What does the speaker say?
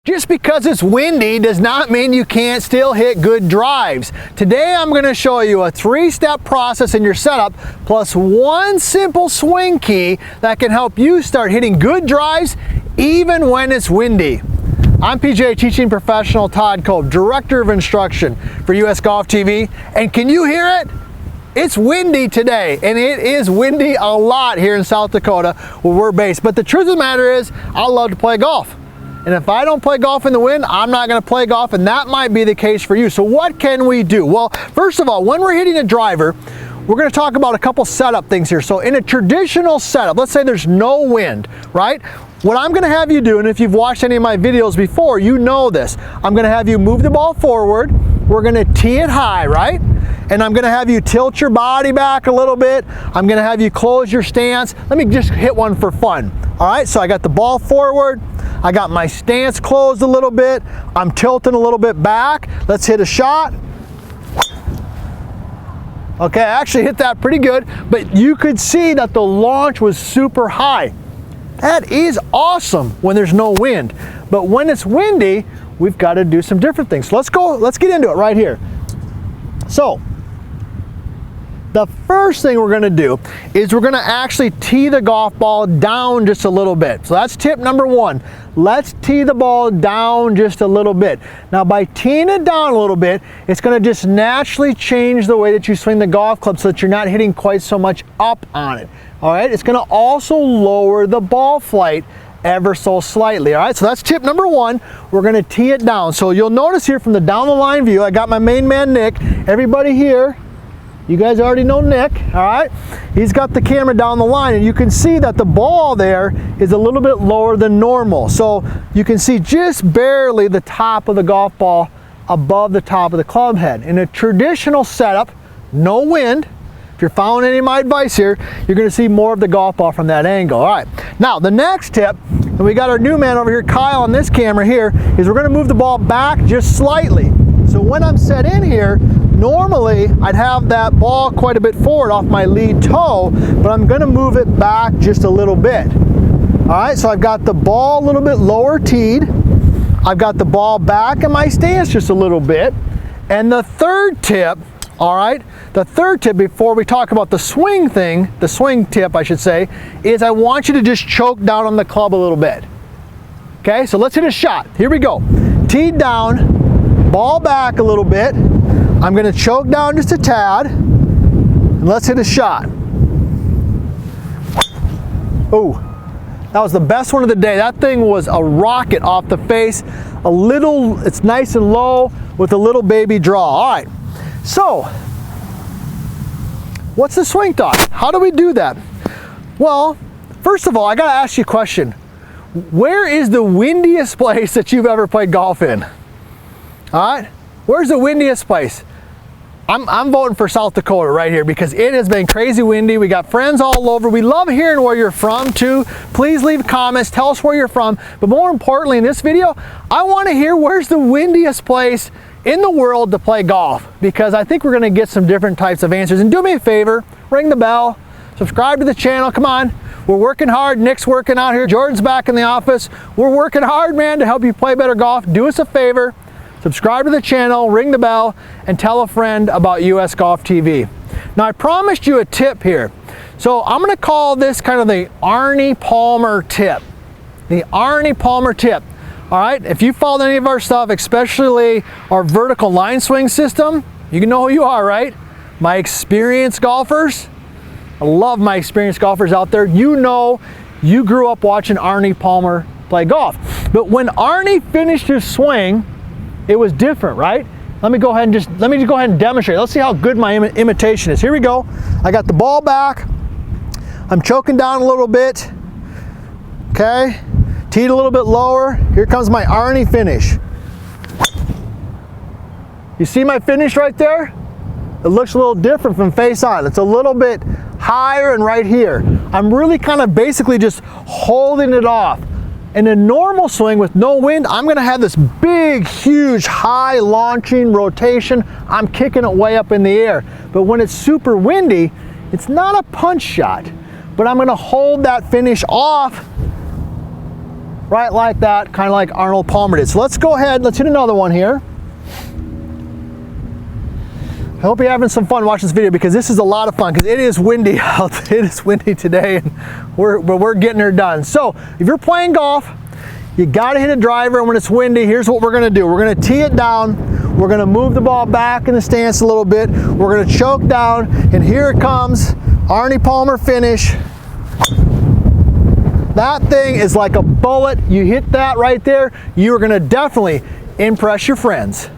Just because it's windy does not mean you can't still hit good drives. Today I'm going to show you a 3-step process in your setup plus one simple swing key that can help you start hitting good drives even when it's windy. I'm PGA teaching professional Todd Kolb, Director of Instruction for VLS Golf TV, and can you hear it? It's windy today, and it is windy a lot here in South Dakota where we're based. But the truth of the matter is, I love to play golf. And if I don't play golf in the wind, I'm not going to play golf, and that might be the case for you. So what can we do? Well, first of all, when we're hitting a driver, we're going to talk about a couple setup things here. So in a traditional setup, let's say there's no wind, right? What I'm going to have you do, and if you've watched any of my videos before, you know this. I'm going to have you move the ball forward. We're going to tee it high, right? And I'm going to have you tilt your body back a little bit. I'm going to have you close your stance. Let me just hit one for fun. All right, so I got the ball forward. I got my stance closed a little bit. I'm tilting a little bit back. Let's hit a shot. Okay, I actually hit that pretty good, but you could see that the launch was super high. That is awesome when there's no wind. But when it's windy, we've got to do some different things. So let's get into it right here. So, the first thing we're going to do is we're going to actually tee the golf ball down just a little bit. So that's tip number one. Let's tee the ball down just a little bit. Now by teeing it down a little bit, it's going to just naturally change the way that you swing the golf club so that you're not hitting quite so much up on it. All right, it's going to also lower the ball flight ever so slightly. All right, so that's tip number one. We're going to tee it down. So you'll notice here from the down the line view, I got my main man Nick. Everybody here, you guys already know Nick, all right? He's got the camera down the line, and you can see that the ball there is a little bit lower than normal. So you can see just barely the top of the golf ball above the top of the club head. In a traditional setup, no wind, if you're following any of my advice here, you're gonna see more of the golf ball from that angle. All right, now the next tip, and we got our new man over here, Kyle, on this camera here, is we're gonna move the ball back just slightly. So when I'm set in here, normally I'd have that ball quite a bit forward off my lead toe, but I'm gonna move it back just a little bit. All right, so I've got the ball a little bit lower teed. I've got the ball back in my stance just a little bit. And the third tip, all right, the third tip before we talk about the swing thing, the swing tip I should say, is I want you to just choke down on the club a little bit. Okay, so let's hit a shot. Here we go. Teed down, ball back a little bit. I'm going to choke down just a tad, and let's hit a shot. Oh, that was the best one of the day. That thing was a rocket off the face. It's nice and low with a little baby draw. All right, so what's the swing thought? How do we do that? Well, first of all, I got to ask you a question. Where is the windiest place that you've ever played golf in? All right, where's the windiest place? I'm voting for South Dakota right here because it has been crazy windy. We got friends all over. We love hearing where you're from too. Please leave comments, tell us where you're from. But more importantly in this video, I want to hear where's the windiest place in the world to play golf, because I think we're going to get some different types of answers. And do me a favor, ring the bell, subscribe to the channel. Come on, we're working hard. Nick's working out here. Jordan's back in the office. We're working hard, man, to help you play better golf. Do us a favor. Subscribe to the channel, ring the bell, and tell a friend about VLS Golf TV. Now, I promised you a tip here. So I'm gonna call this kind of the Arnold Palmer tip. The Arnold Palmer tip. All right, if you followed any of our stuff, especially our vertical line swing system, you know who you are, right? My experienced golfers. I love my experienced golfers out there. You know, you grew up watching Arnold Palmer play golf. But when Arnie finished his swing, it was different, right? Let me just go ahead and demonstrate. Let's see how good my imitation is. Here we go. I got the ball back. I'm choking down a little bit. Okay. Teed a little bit lower. Here comes my Arnie finish. You see my finish right there? It looks a little different from face on. It's a little bit higher and right here. I'm really kind of basically just holding it off. In a normal swing with no wind, I'm gonna have this big, huge, high launching rotation. I'm kicking it way up in the air. But when it's super windy, it's not a punch shot, but I'm gonna hold that finish off right like that, kind of like Arnold Palmer did. So let's go ahead, let's hit another one here. I hope you're having some fun watching this video, because this is a lot of fun, because it is windy out. It is windy today, and we're getting her done. So if you're playing golf, you got to hit a driver, and when it's windy, here's what we're going to do. We're going to tee it down. We're going to move the ball back in the stance a little bit. We're going to choke down, and here it comes. Arnie Palmer finish. That thing is like a bullet. You hit that right there, you are going to definitely impress your friends.